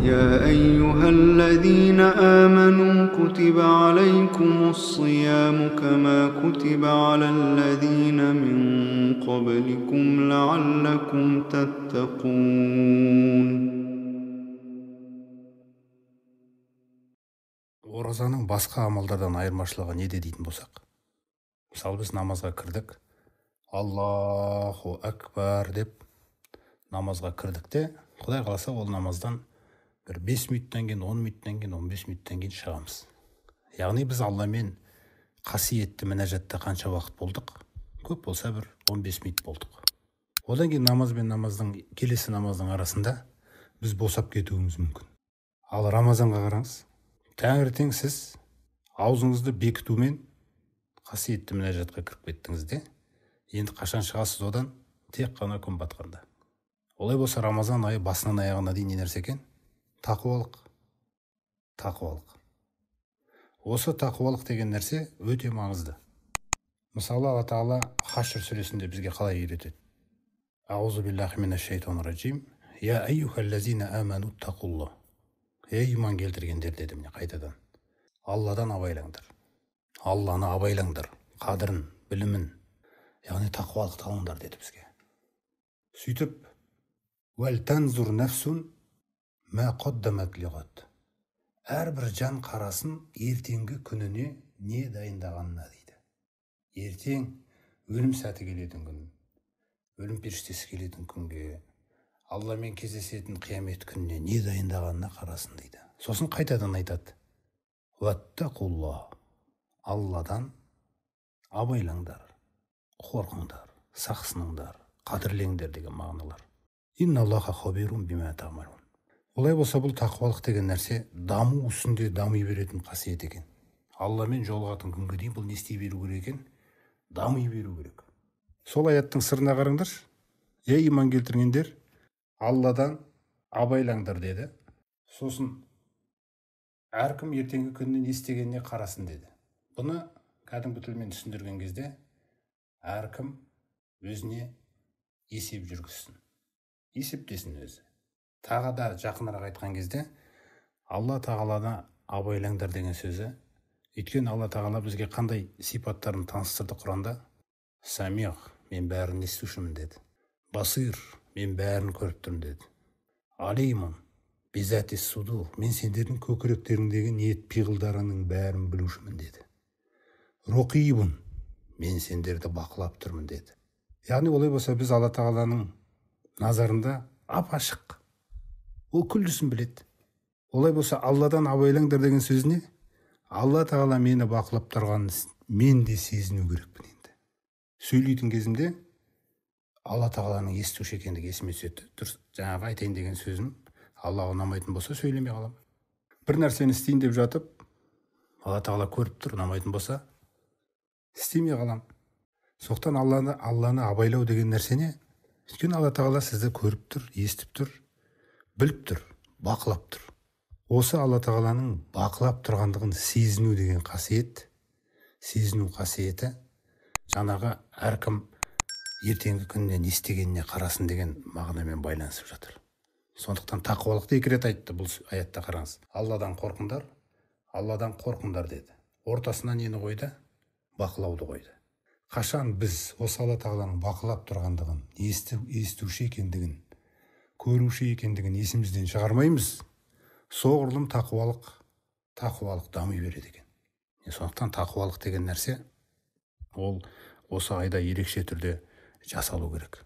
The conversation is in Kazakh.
يا أيها الذين آمنوا كتب عليكم الصيام كما كتب على الذين من قبلكم لعلكم تتقون. Оразаның басқа амалдардан айырмашылығы неде дейтін болсақ, мысалы біз намазға кірдік, Аллаху Акбар деп намазға кірдік те, Құдай қаласа ол намаздан бір 5 минуттан кейін, 10 минуттан кейін, 15 минуттан кейін шығамыз. Яғни біз Алламен қасиетті мінәжатта қанша уақыт болдық? Көп болса бір 15 минут болдық. Одан кейін намаз бен намаздың келесі намаздың арасында біз босап кетуіміз мүмкін. Ал Рамазанға қараңыз, таңертең сіз аузыңызды бекітумен қасиетті мінәжатқа кіріп кеттіңіз де, енді қашан шығасыз одан? Тек қана күн батқанда. Олай болса Рамазан айы басынан аяғына дейін не нәрсе екен? Тақуалық. Осы тақуалық деген нәрсе өте маңызды. Мысалы, Алла Тағала Хашр сүресінде бізге қалай үйретеді? Аузу биллахи минаш шайтанир раджим. Я айюхаллазина аману тақулла. Ей иман келтіргендер деді міне қайтадан. Алладан абайлаңдар. Алланы абайлаңдар. Қадірін, білімін, яғни тақуалықты алыңдар деді бізге. Сөйтіп, «Вәл-танзур нафсун мә қаддамат лиғад». Әрбір жан қарасын ертеңгі күніне не дайындағанына дейді. Ертең өлім сәті келетін күн, өлім періштесі келетін күнге, Алламен кездесетін қиямет күніне не дайындағанына қарасын дейді. Сосын қайтадан айтады: «Ваттақулла». Алладан абайлаңдар, қорқыңдар, сақсыныңдар, қадірлеңдер деген мағыналар. Инналлаха хабирун бима таъмалун. Олай болса бұл тақуалық деген нәрсе даму үстінде дами беретін қасиет екен. Алламен жолығатын күнге дейін бұл не істей беру керек екен? Дами беру керек. Сол аяттың сырына қараңдаршы. Ей иман келтіргендер, Алладан абайлаңдар деді. Сосын әркім ертеңгі күннен естегеніне қарасын деді. Бұны кәдімгі тілмен түсіндірген кезде әркім өзіне есеп жүргізсін. Есептесін өзі. Тағы да жақынырақ айтқан кезде Алла Тағаланы абайлаңдар деген сөзі, өйткені Алла Тағала бізге қандай сипаттарын таныстырды Құранда? Самиғ, мен бәрін естушімін деді. Басир, мен бәрін көріп тұрмын деді. Алимун, бизати суду, мен сендердің көкіректеріңдегі ниет пиғылдарының бәрін білушімін деді. Роқибун, мен сендерді бақылап тұрмын деді. Яғни олай болса біз Алла Тағаланың назарында ап-ашық. Ол күллісін біледі. Олай болса Алладан абайлаңдар деген сөзіне, Алла Тағала мені бақылап тұрғанын мен де сезіну керекпін енді. Сөйлейтін кезімде Алла Тағаланың естуші екендігі есіме түседі. Дұрыс, жаңағы айтайын деген сөзім Аллаға ұнамайтын болса сөйлемей қалам. Бір нәрсені істейін деп жатып, Алла Тағала көріп тұр, ұнамайтын болса істемей қалам. Соқтан Алланы абайлау деген нәрсене, өйткені Алла Тағала сізді көріп тұр, естіп тұр, біліп тұр, бақылап тұр. Осы Алла Тағаланың бақылап тұрғандығын сезіну деген қасиет, сезіну қасиеті, жаңағы әркім ертеңгі күннен естегеніне қарасын деген мағынамен байланысып жатыр. Сондықтан тақуалықты 2 рет айтты бұл аятта, қараңыз. Алладан қорқыңдар деді. Ортасына нені қойды? Бақылауды қойды. Қашан біз осы Алла Тағаланың бақылап тұрғандығын, естуші екендігін, көруші екендігін есімізден шығармаймыз, соғұрлым тақуалық дами береді екен. Сондықтан тақуалық деген нәрсе ол осы айда ерекше түрде жасалу керек.